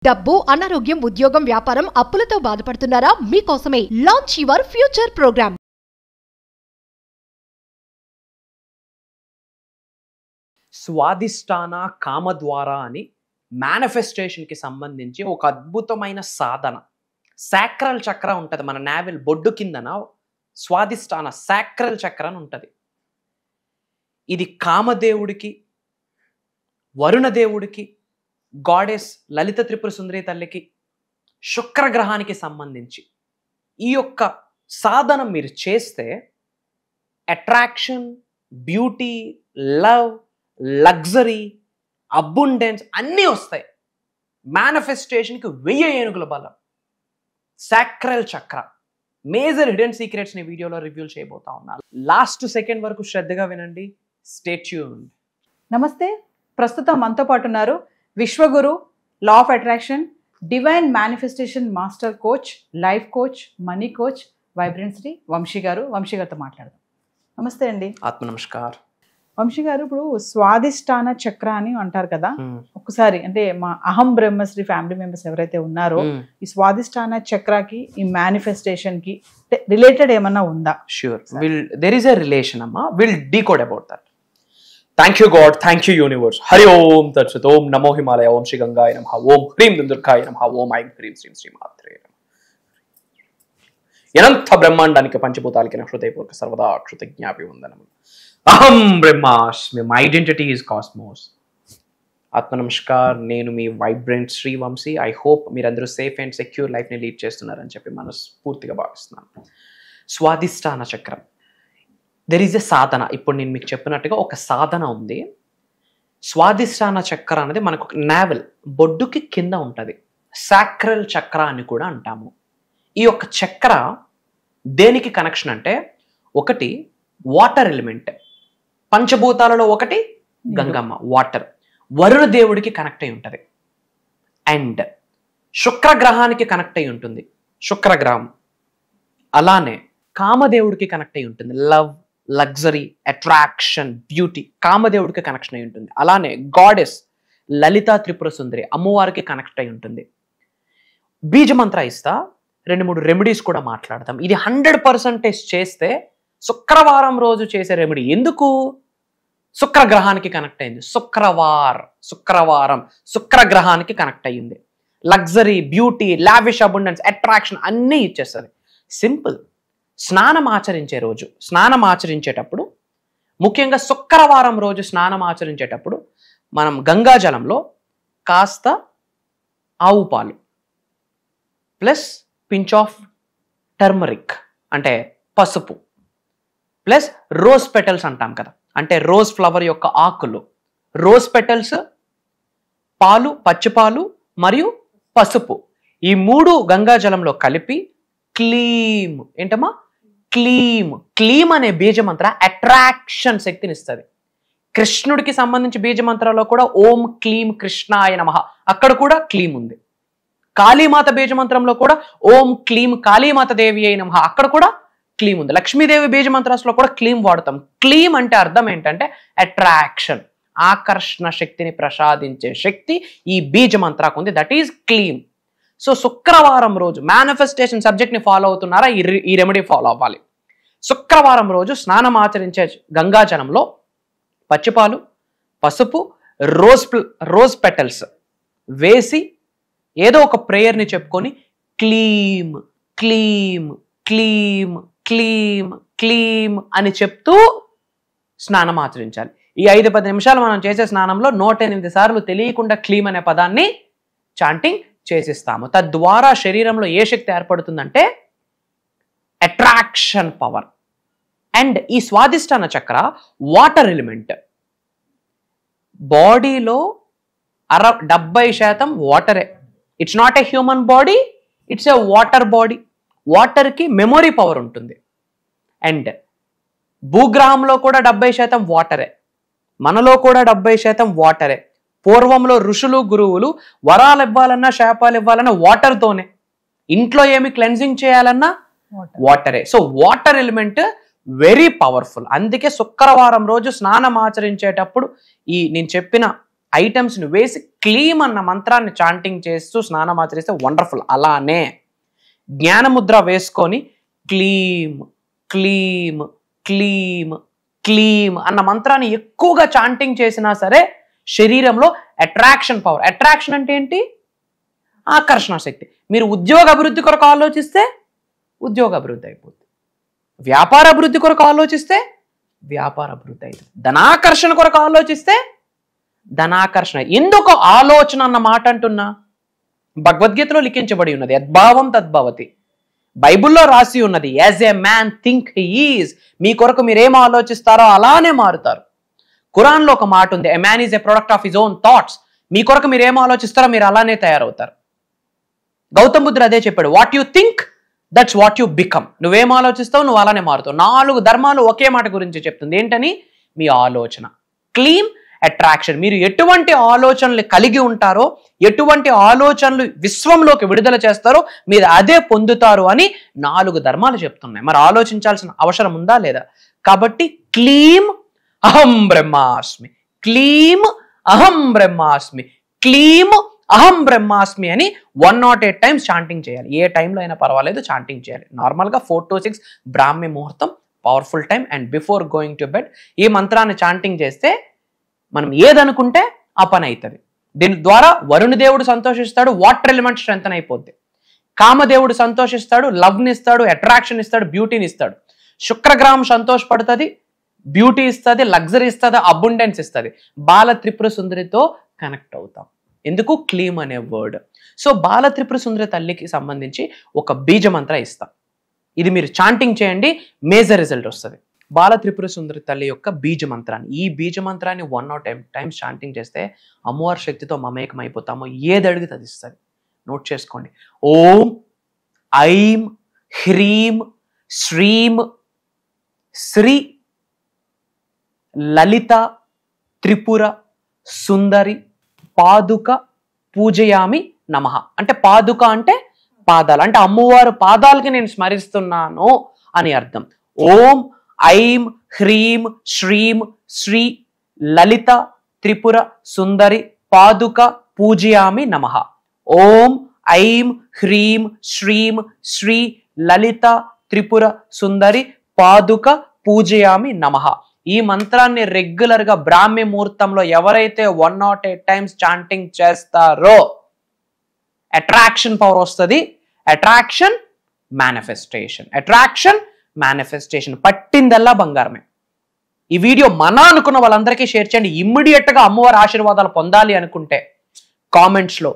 డబ్బు, అనారోగ్యం, ఉద్యోగం, వ్యాపారం, అప్పులతో బాధపడుతున్నారా? మీకోసమే లాంచ్ యువర్ ఫ్యూచర్ ప్రోగ్రామ్. స్వాదిష్టాన కామద్వార అని మేనిఫెస్టేషన్కి సంబంధించి ఒక అద్భుతమైన సాధన. సాక్రల్ చక్ర ఉంటుంది మన నావెల్ బొడ్డు కిందన. స్వాదిష్టాన సాక్రల్ చక్ర అని ఉంటుంది. ఇది కామదేవుడికి, వరుణదేవుడికి, గాడెస్ లలిత త్రిపుర సుందరి తల్లికి, శుక్రగ్రహానికి సంబంధించి ఈ యొక్క సాధన మీరు చేస్తే attraction, beauty, love, luxury, abundance అన్నీ వస్తాయి. మేనిఫెస్టేషన్కి 1000 ఏనుగుల బలం. సాక్రల్ చక్ర మేజర్ హిడెన్ సీక్రెట్స్ని వీడియోలో రివ్యూ చేయబోతా ఉన్నాను. లాస్ట్ సెకండ్ వరకు శ్రద్ధగా వినండి. Stay tuned. నమస్తే, ప్రస్తుతం మనతో పాటు ఉన్నారు విశ్వగురు, law of attraction, divine manifestation master coach, life coach, money coach, vibrant Shri Vamshi garu. Vamshi గారితో మాట్లాడదాం. నమస్తే అండి. ఆత్మ నమస్కార్. వంశీ గారు, ఇప్పుడు స్వాదిష్టాన చక్ర అని అంటారు కదా, ఒకసారి అంటే మా అహం బ్రహ్మశ్రీ ఫ్యామిలీ మెంబర్స్ ఎవరైతే ఉన్నారో ఈ స్వాదిష్టాన చక్రకి ఈ మేనిఫెస్టేషన్ కి రిలేటెడ్ ఏమన్నా ఉందా? Sure. There is a relation, Amma. We'll decode about that. Thank you, God. Thank you, universe. Hari Om Tat Sat. Om Namo Himalaya. Om Shri Gangaya Namaha. Om Hrim Dundurkaya Namaha. Om Aim Hrim Shrim Shri Matre Namaha. అనంత బ్రహ్మాండానికి పంచభూతాలకి నా హృదయపూర్వక సర్వదా కృతజ్ఞాభివందనములు. అహం బ్రహ్మాస్మి. My identity is cosmos. ఆత్మ నమస్కార్. నేను మీ vibrant Shri Vamshi. I hope మీరందరూ సేఫ్ అండ్ సెక్యూర్ లైఫ్ని లీడ్ చేస్తున్నారని చెప్పి మనస్ఫూర్తిగా భావిస్తున్నాను. స్వాదిష్టాన చక్రం, దెర్ ఈజ్ ఎ సాధన. ఇప్పుడు నేను మీకు చెప్పినట్టుగా ఒక సాధన ఉంది. స్వాదిష్టాన చక్ర అనేది మనకు ఒక నావెల్ బొడ్డుకి కింద ఉంటుంది. సాక్రల్ చక్ర అని కూడా అంటాము. ఈ యొక్క చక్ర దేనికి కనెక్షన్ అంటే, ఒకటి వాటర్ ఎలిమెంట్, పంచభూతాలలో ఒకటి గంగమ్మ వాటర్, వరుణ దేవుడికి కనెక్ట్ అయి ఉంటుంది. అండ్ శుక్రగ్రహానికి కనెక్ట్ అయి ఉంటుంది, శుక్రగ్రహం. అలానే కామదేవుడికి కనెక్ట్ అయి ఉంటుంది. లవ్, లగ్జరీ, అట్రాక్షన్, బ్యూటీ కామదేవుడికి కనెక్షన్ అయి ఉంటుంది. అలానే గాడెస్ లలిత త్రిపుర సుందరి అమ్మవారికి కనెక్ట్ అయి ఉంటుంది. బీజమంత్ర ఇస్తా, 2-3 రెమెడీస్ కూడా మాట్లాడతాం. ఇది 100% చేస్తే శుక్రవారం రోజు చేసే రెమెడీ. ఎందుకు? శుక్రగ్రహానికి కనెక్ట్ అయింది. శుక్రవారం శుక్రగ్రహానికి కనెక్ట్ అయ్యింది. Luxury, beauty, lavish, abundance, attraction అన్నీ ఇచ్చేస్తుంది. సింపుల్. స్నానం ఆచరించేటప్పుడు, ముఖ్యంగా శుక్రవారం రోజు స్నానం ఆచరించేటప్పుడు మనం గంగాజలంలో కాస్త ఆవు పాలు ప్లస్ పించ్ ఆఫ్ టర్మరిక్ అంటే పసుపు ప్లస్ రోజ్ పెటల్స్ అంటాం కదా, అంటే రోజ్ ఫ్లవర్ యొక్క ఆకులు, రోజ్ పెటల్స్, పాలు, పచ్చిపాలు మరియు పసుపు, ఈ 3 గంగాజలంలో కలిపి క్లీమ్, ఏంటమ్మా క్లీమ్ అనే బీజమంత్ర అట్రాక్షన్ శక్తిని ఇస్తుంది. కృష్ణుడికి సంబంధించి బీజమంత్రాల్లో కూడా ఓం క్లీం కృష్ణాయ నమః, అక్కడ కూడా క్లీమ్ ఉంది. కాళీమాత బీజమంత్రంలో కూడా ఓం క్లీం కాళీమాత దేవి అయి నమః, అక్కడ కూడా క్లీమ్ ఉంది. లక్ష్మీదేవి బీజమంత్రాల్లో కూడా క్లీమ్ వాడతాం. క్లీమ్ అంటే అర్థం ఏంటంటే అట్రాక్షన్, ఆకర్షణ శక్తిని ప్రసాదించే శక్తి ఈ బీజమంత్రకు ఉంది. That is క్లీమ్. సో శుక్రవారం రోజు మేనిఫెస్టేషన్ సబ్జెక్ట్ని ఫాలో అవుతున్నారా? ఈ రెమెడీ ఫాలో అవ్వాలి. శుక్రవారం రోజు స్నానం ఆచరించే గంగాజలంలో పచ్చిపాలు, పసుపు, రోజ్ పెటల్స్ వేసి ఏదో ఒక ప్రేయర్ని చెప్పుకొని క్లీమ్ క్లీమ్ క్లీమ్ క్లీమ్ క్లీమ్ అని చెప్తూ స్నానం ఆచరించాలి. ఈ 5-10 నిమిషాలు మనం చేసే స్నానంలో 108 సార్లు తెలియకుండా క్లీమ్ అనే పదాన్ని చాంటింగ్ చేసిస్తాము. తద్వారా శరీరంలో ఏ శక్తి ఏర్పడుతుందంటే అట్రాక్షన్ పవర్. అండ్ ఈ స్వాదిష్టాన చక్ర వాటర్ ఎలిమెంట్. బాడీలో 70% వాటరే. It's not a human body, it's a water body. వాటర్కి మెమొరీ పవర్ ఉంటుంది. అండ్ భూగ్రహంలో కూడా 70% వాటరే, మనలో కూడా 70% వాటరే. పూర్వంలో ఋషులు, గురువులు వరాలు ఇవ్వాలన్నా, శాపాలు ఇవ్వాలన్నా వాటర్తోనే. ఇంట్లో ఏమి క్లెన్జింగ్ చేయాలన్నా వాటరే. So water element very powerful. అందుకే శుక్రవారం రోజు స్నానం ఆచరించేటప్పుడు ఈ నేను చెప్పిన ఐటమ్స్ని వేసి క్లీమ్ అన్న మంత్రాన్ని చాంటింగ్ చేస్తూ స్నానం ఆచరిస్తే వండర్ఫుల్. అలానే జ్ఞానముద్ర వేసుకొని క్లీమ్ క్లీమ్ క్లీమ్ క్లీమ్ అన్న మంత్రాన్ని ఎక్కువగా చాంటింగ్ చేసినా సరే శరీరంలో అట్రాక్షన్ పవర్. అట్రాక్షన్ అంటే ఏంటి? ఆకర్షణ శక్తి. మీరు ఉద్యోగ అభివృద్ధి కొరకు ఆలోచిస్తే ఉద్యోగ అభివృద్ధి అయిపోతుంది. వ్యాపార అభివృద్ధి కొరకు ఆలోచిస్తే వ్యాపార అభివృద్ధి అవుతుంది. ధనాకర్షణ కొరకు ఆలోచిస్తే ధనాకర్షణ. ఎందుకు ఆలోచన అన్న మాట అంటున్నా? భగవద్గీతలో లిఖించబడి ఉన్నది, యద్భావం తద్భవతి. బైబుల్లో రాసి ఉన్నది, as a man think he is. మీ కొరకు మీరేం ఆలోచిస్తారో అలానే మారుతారు. ఖురాన్లో ఒక మాట ఉంది, a man is a product of his own thoughts. మీ కొరకు మీరు ఏం ఆలోచిస్తారో మీరు అలానే తయారవుతారు. గౌతమ్ బుద్ధుడు అదే చెప్పాడు, what you think that's what you become. నువ్వేం ఆలోచిస్తావు నువ్వు అలానే మారుతావు. 4 ధర్మాలు ఒకే మాట గురించి చెప్తుంది. ఏంటని? మీ ఆలోచన. క్లీమ్ అట్రాక్షన్. మీరు ఎటువంటి ఆలోచనలు కలిగి ఉంటారో, ఎటువంటి ఆలోచనలు విశ్వంలోకి విడుదల చేస్తారో మీరు అదే పొందుతారు అని 4 ధర్మాలు చెప్తున్నాయి. మరి ఆలోచించాల్సిన అవసరం ఉందా లేదా? కాబట్టి క్లీమ్ అహం బ్రహ్మాస్మి, క్లీమ్ అహం బ్రహ్మాస్మి, క్లీమ్ అహం బ్రహ్మాస్మి అని 108 టైమ్స్ చాంటింగ్ చేయాలి. ఏ టైంలో అయినా పర్వాలేదు, చాంటింగ్ చేయాలి. నార్మల్గా 4 to 6 బ్రాహ్మీ ముహూర్తం powerful time. And before going to bed ఈ మంత్రాన్ని చాంటింగ్ చేస్తే మనం ఏదనుకుంటే ఆ పని అవుతుంది. దీని ద్వారా వరుణ దేవుడు సంతోషిస్తాడు, వాటర్ ఎలిమెంట్ స్ట్రెంథన్ అయిపోద్ది. కామదేవుడు సంతోషిస్తాడు, లవ్ని ఇస్తాడు, అట్రాక్షన్ ఇస్తాడు, బ్యూటీని ఇస్తాడు. శుక్రగ్రహం సంతోషపడుతుంది, బ్యూటీ ఇస్తుంది, లగ్జరీ ఇస్తుంది, అబుండెన్స్ ఇస్తుంది. బాల త్రిపుర సుందరితో కనెక్ట్ అవుతాం. ఎందుకు? క్లీమ్ అనే వర్డ్. సో బాల త్రిపుర సుందరి తల్లికి సంబంధించి ఒక బీజ మంత్ర ఇస్తాం. ఇది మీరు చాంటింగ్ చేయండి, మేజర్ రిజల్ట్ వస్తుంది. బాల త్రిపుర సుందరి తల్లి యొక్క బీజ మంత్రాన్ని, ఈ బీజ మంత్రాన్ని 108 టైమ్స్ చాంటింగ్ చేస్తే అమ్మవారి శక్తితో మమేకం అయిపోతామో. ఏది అడిగితే అది ఇస్తుంది. నోట్ చేసుకోండి. ఓం ఐం హ్రీం శ్రీం శ్రీ లలిత త్రిపుర సుందరి పాదుక పూజయామి నమః. అంటే పాదుక అంటే పాదాలు, అంటే అమ్మవారు పాదాలకి నేను స్మరిస్తున్నాను అని అర్థం. ఓం ఐం హ్రీం శ్రీం శ్రీ లలిత త్రిపుర సుందరి పాదుక పూజయామి నమః. ఓం ఐం హ్రీం శ్రీం శ్రీ లలిత త్రిపుర సుందరి పాదుక పూజయామి నమః. ఈ మంత్రాన్ని రెగ్యులర్ గా బ్రాహ్మీ ముహూర్తంలో ఎవరైతే 108 టైమ్స్ చాంటింగ్ చేస్తారో అట్రాక్షన్ పవర్ వస్తుంది. Attraction manifestation, attraction manifestation. పట్టిందల్లా బంగారమే. ఈ వీడియో మన అనుకున్న వాళ్ళందరికీ షేర్ చేయండి. ఇమ్మీడియట్ గా అమ్మవారి ఆశీర్వాదాలు పొందాలి అనుకుంటే కామెంట్స్ లో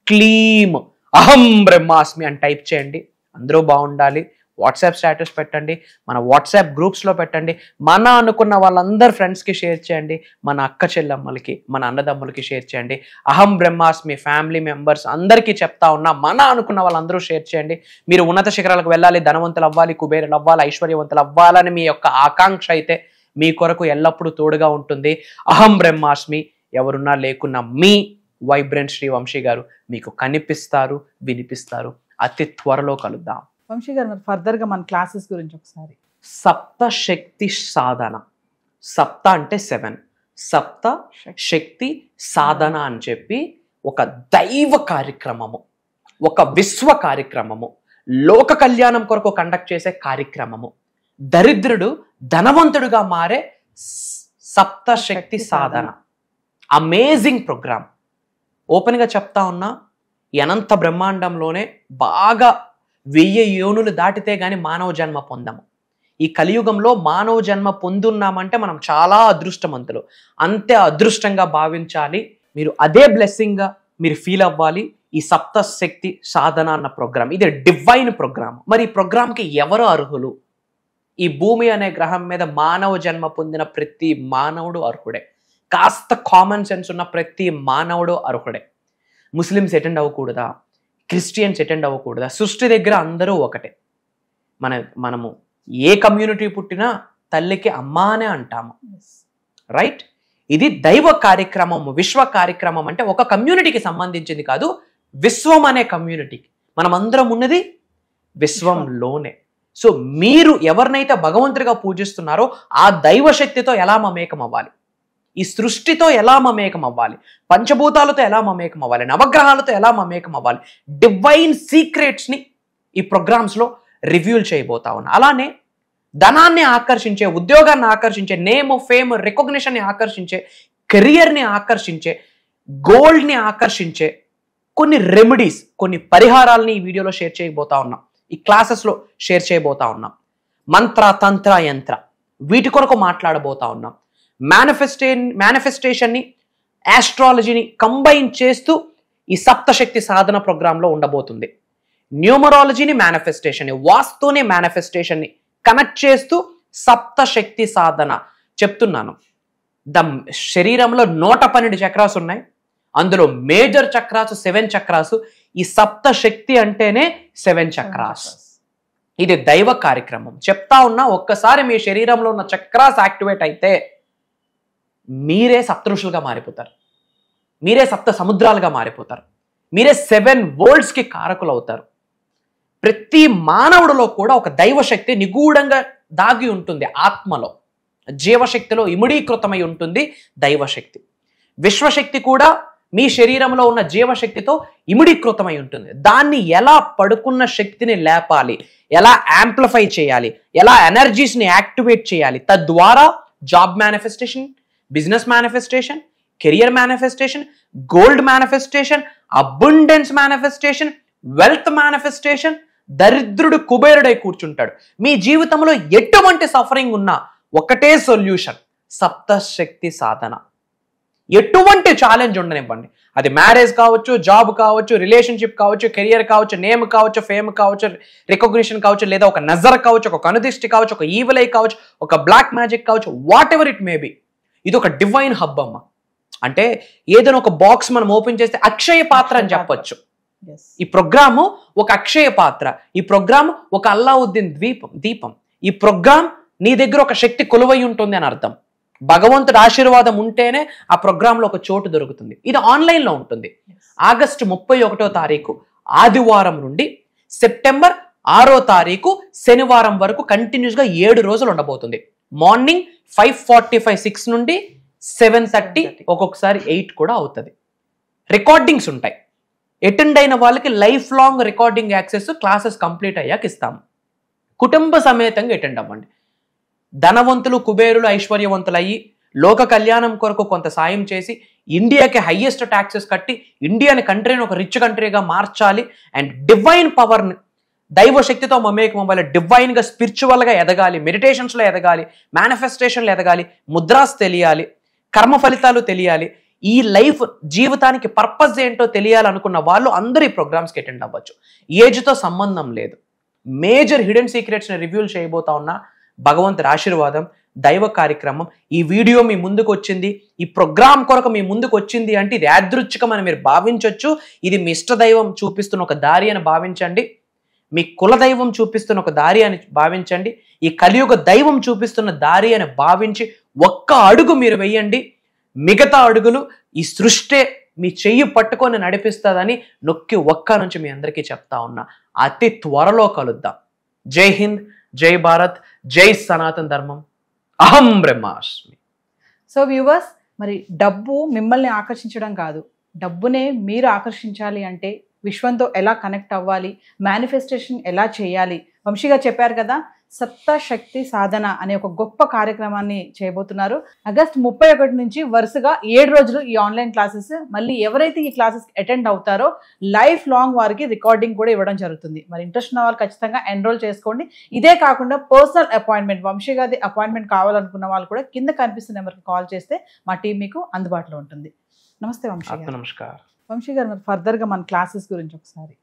క్లీమ్ అహం బ్రహ్మాస్మి అని టైప్ చేయండి. అందరూ బాగుండాలి. వాట్సాప్ స్టేటస్ పెట్టండి, మన వాట్సాప్ గ్రూప్స్లో పెట్టండి. మన అనుకున్న వాళ్ళందరు ఫ్రెండ్స్కి షేర్ చేయండి, మన అక్క చెల్లెమ్మలకి, మన అన్నదమ్ములకి షేర్ చేయండి. అహం బ్రహ్మాస్మి ఫ్యామిలీ మెంబర్స్ అందరికీ చెప్తా ఉన్నా, మన అనుకున్న వాళ్ళందరూ షేర్ చేయండి. మీరు ఉన్నత శిఖరాలకు వెళ్ళాలి, ధనవంతులు అవ్వాలి, కుబేరులు అవ్వాలి, ఐశ్వర్యవంతులు అవ్వాలని మీ యొక్క ఆకాంక్ష అయితే మీ కొరకు ఎల్లప్పుడూ తోడుగా ఉంటుంది. అహం బ్రహ్మాస్మి ఎవరున్నా లేకున్నా మీ వైబ్రెంట్ శ్రీ వంశీ గారు మీకు కనిపిస్తారు, వినిపిస్తారు. అతి త్వరలో కలుద్దాం. వంశీ గారు, మరి ఫర్దర్ గా మన క్లాసెస్ గురించి ఒకసారి. సప్త శక్తి సాధన. సప్త అంటే 7, సప్త శక్తి సాధన అని చెప్పి ఒక దైవ కార్యక్రమము, ఒక విశ్వ కార్యక్రమము, లోక కళ్యాణం కొరకు కండక్ట్ చేసే కార్యక్రమము. దరిద్రుడు ధనవంతుడుగా మారే సప్త శక్తి సాధన. Amazing programme. ఓపెన్గా చెప్తా ఉన్నా, అనంత బ్రహ్మాండంలోనే బాగా 1000 యోనులు దాటితే గాని మానవ జన్మ పొందము. ఈ కలియుగంలో మానవ జన్మ పొందున్నామంటే మనం చాలా అదృష్టవంతులు. అంతే అదృష్టంగా భావించాలి. మీరు అదే బ్లెస్సింగ్గా మీరు ఫీల్ అవ్వాలి. ఈ సప్త శక్తి సాధన అన్న ప్రోగ్రామ్ ఇది డివైన్ ప్రోగ్రామ్. మరి ఈ ప్రోగ్రామ్కి ఎవరు అర్హులు? ఈ భూమి అనే గ్రహం మీద మానవ జన్మ పొందిన ప్రతి మానవుడు అర్హుడే. కాస్త కామన్ సెన్స్ ఉన్న ప్రతి మానవుడు అర్హుడే. ముస్లిమ్స్ అటెండ్ అవ్వకూడదా? క్రిస్టియన్స్ అటెండ్ అవ్వకూడదా? సృష్టి దగ్గర అందరూ ఒకటే. మనము ఏ కమ్యూనిటీ పుట్టినా తల్లికి అమ్మా అనే అంటాము, రైట్? ఇది దైవ కార్యక్రమం, విశ్వ కార్యక్రమం. అంటే ఒక కమ్యూనిటీకి సంబంధించింది కాదు, విశ్వం అనే కమ్యూనిటీకి. మనం అందరం ఉన్నది విశ్వంలోనే. సో మీరు ఎవరినైతే భగవంతుడిగా పూజిస్తున్నారో ఆ దైవ శక్తితో ఎలా మమేకం అవ్వాలి? ఈ సృష్టితో ఎలా మమేకం అవ్వాలి, పంచభూతాలతో ఎలా మమేకం అవ్వాలి, నవగ్రహాలతో ఎలా మమేకం అవ్వాలి, డివైన్ సీక్రెట్స్ని ఈ ప్రోగ్రామ్స్లో రివ్యూల్ చేయబోతా ఉన్నా. అలానే ధనాన్ని ఆకర్షించే, ఉద్యోగాన్ని ఆకర్షించే, నేమ్ ఫేమ్ రికగ్నిషన్ని ఆకర్షించే, కెరియర్ని ఆకర్షించే, గోల్డ్ని ఆకర్షించే కొన్ని రెమెడీస్, కొన్ని పరిహారాలని ఈ వీడియోలో షేర్ చేయబోతా ఉన్నాం, ఈ క్లాసెస్లో షేర్ చేయబోతా ఉన్నాం. మంత్ర, తంత్ర, యంత్ర వీటి కొరకు మాట్లాడబోతా ఉన్నాం. మేనిఫెస్టేషన్ని, ఆస్ట్రాలజీని కంబైన్ చేస్తూ ఈ సప్తశక్తి సాధన ప్రోగ్రాంలో ఉండబోతుంది. న్యూమరాలజీని, మేనిఫెస్టేషన్ని, వాస్తుని, మేనిఫెస్టేషన్ని కనెక్ట్ చేస్తూ సప్తశక్తి సాధన చెప్తున్నాను. శరీరంలో 112 చక్రాస్ ఉన్నాయి. అందులో మేజర్ చక్రాస్ 7 చక్రాస్. ఈ సప్తశక్తి అంటేనే 7 చక్రాస్. ఇది దైవ కార్యక్రమం. చెప్తా ఉన్నా, ఒక్కసారి మీ శరీరంలో ఉన్న చక్రాస్ యాక్టివేట్ అయితే మీరే సప్తఋషులుగా మారిపోతారు, మీరే సప్త సముద్రాలుగా మారిపోతారు, మీరే 7 వరల్డ్స్కి కారకులు అవుతారు. ప్రతి మానవుడిలో కూడా ఒక దైవశక్తి నిగూఢంగా దాగి ఉంటుంది. ఆత్మలో, జీవశక్తిలో ఇముడీకృతమై ఉంటుంది దైవశక్తి. విశ్వశక్తి కూడా మీ శరీరంలో ఉన్న జీవశక్తితో ఇముడీకృతమై ఉంటుంది. దాన్ని ఎలా పడుకున్న శక్తిని లేపాలి, ఎలా యాంప్లిఫై చేయాలి, ఎలా ఎనర్జీస్ని యాక్టివేట్ చేయాలి, తద్వారా job manifestation, business manifestation, career manifestation, gold manifestation, abundance manifestation, wealth manifestation. దరిద్రుడు కుబేరుడై కూర్చుంటాడు. మీ జీవితంలో ఎటువంటి సఫరింగ్ ఉన్నా ఒకటే సొల్యూషన్, సప్తశక్తి సాధన. ఎటువంటి ఛాలెంజ్ ఉండనివ్వండి, అది మ్యారేజ్ కావచ్చు, జాబ్ కావచ్చు, రిలేషన్షిప్ కావచ్చు, కెరియర్ కావచ్చు, నేమ్ కావచ్చు, ఫేమ్ కావచ్చు, రికగ్నిషన్ కావచ్చు, లేదా ఒక నజర్ కావచ్చు, ఒక కనుదిష్టి కావచ్చు, ఒక ఈవిల్ ఐ కావచ్చు, ఒక బ్లాక్ మ్యాజిక్ కావచ్చు, what ever it may be. ఇది ఒక డివైన్ హబ్ అమ్మ. అంటే ఏదైనా ఒక బాక్స్ మనం ఓపెన్ చేస్తే అక్షయ పాత్ర అని చెప్పొచ్చు. ఈ ప్రోగ్రాము ఒక అక్షయ పాత్ర. ఈ ప్రోగ్రామ్ ఒక అల్లావుద్దీన్ దీపం. ఈ ప్రోగ్రామ్ నీ దగ్గర ఒక శక్తి కొలువై ఉంటుంది అని అర్థం. భగవంతుడి ఆశీర్వాదం ఉంటేనే ఆ ప్రోగ్రాంలో ఒక చోటు దొరుకుతుంది. ఇది ఆన్లైన్లో ఉంటుంది. ఆగస్టు 31వ తారీఖు ఆదివారం నుండి సెప్టెంబర్ 6వ తారీఖు శనివారం వరకు కంటిన్యూస్గా 7 రోజులు ఉండబోతుంది. మార్నింగ్ 5:45, 6 నుండి 7:30, ఒక్కొక్కసారి 8 కూడా అవుతుంది. రికార్డింగ్స్ ఉంటాయి. అటెండ్ అయిన వాళ్ళకి life long recording access classes complete అయ్యాక ఇస్తాము. కుటుంబ సమేతంగా అటెండ్ అవ్వండి. ధనవంతులు, కుబేరులు, ఐశ్వర్యవంతులు అయ్యి లోక కళ్యాణం కొరకు కొంత సాయం చేసి ఇండియాకి హైయెస్ట్ ట్యాక్సెస్ కట్టి ఇండియాని కంట్రీని ఒక రిచ్ కంట్రీగా మార్చాలి. అండ్ డివైన్ పవర్ని, దైవశక్తితో మమేకం అవ్వాలి, డివైన్గా స్పిరిచువల్గా ఎదగాలి, మెడిటేషన్స్లో ఎదగాలి, మేనిఫెస్టేషన్లో ఎదగాలి, ముద్రాస్ తెలియాలి, కర్మ ఫలితాలు తెలియాలి, ఈ లైఫ్ జీవితానికి పర్పస్ ఏంటో తెలియాలనుకున్న వాళ్ళు అందరూ ఈ ప్రోగ్రామ్స్కి అటెండ్ అవ్వచ్చు. ఏజ్తో సంబంధం లేదు. మేజర్ హిడెన్ సీక్రెట్స్ని రివ్యూల్ చేయబోతా ఉన్నా. భగవంతుడి ఆశీర్వాదం, దైవ కార్యక్రమం. ఈ వీడియో మీ ముందుకు వచ్చింది, ఈ ప్రోగ్రాం కొరకు మీ ముందుకు వచ్చింది అంటే ఇది యాదృచ్ఛికమని మీరు భావించవచ్చు. ఇది మీ ఇష్టదైవం చూపిస్తున్న ఒక దారి అని భావించండి. మీ కులదైవం చూపిస్తున్న ఒక దారి అని భావించండి. ఈ కలియుగ దైవం చూపిస్తున్న దారి అని భావించి ఒక్క అడుగు మీరు వెయ్యండి. మిగతా అడుగులు ఈ సృష్టి మీ చెయ్యి పట్టుకొని నడిపిస్తుందని నొక్కి ఒక్క నుంచి మీ అందరికీ చెప్తా ఉన్నా. అతి త్వరలో కలుద్దాం. జై హింద్, జై భారత్, జై సనాతన ధర్మం. అహం బ్రహ్మాస్మి. సో వ్యూవర్స్, మరి డబ్బు మిమ్మల్ని ఆకర్షించడం కాదు, డబ్బునే మీరు ఆకర్షించాలి అంటే విశ్వంతో ఎలా కనెక్ట్ అవ్వాలి, మేనిఫెస్టేషన్ ఎలా చేయాలి, వంశీగా చెప్పారు కదా. సప్తశక్తి సాధన అనే ఒక గొప్ప కార్యక్రమాన్ని చేయబోతున్నారు. ఆగస్ట్ 31 నుంచి వరుసగా 7 రోజులు ఈ ఆన్లైన్ క్లాసెస్. మళ్ళీ ఎవరైతే ఈ క్లాసెస్ అటెండ్ అవుతారో లైఫ్ లాంగ్ వారికి రికార్డింగ్ కూడా ఇవ్వడం జరుగుతుంది. మరి ఇంట్రెస్ట్ ఉన్న వాళ్ళు ఖచ్చితంగా ఎన్రోల్ చేసుకోండి. ఇదే కాకుండా పర్సనల్ అపాయింట్మెంట్, వంశీ గారి అపాయింట్మెంట్ కావాలనుకున్న వాళ్ళు కూడా కింద కనిపిస్తున్న నెంబర్కి కాల్ చేస్తే మా టీం మీకు అందుబాటులో ఉంటుంది. నమస్తే వంశీ గారు. నమస్కారం. వంశీ గారు, మరి ఫర్దర్గా మన క్లాసెస్ గురించి ఒకసారి.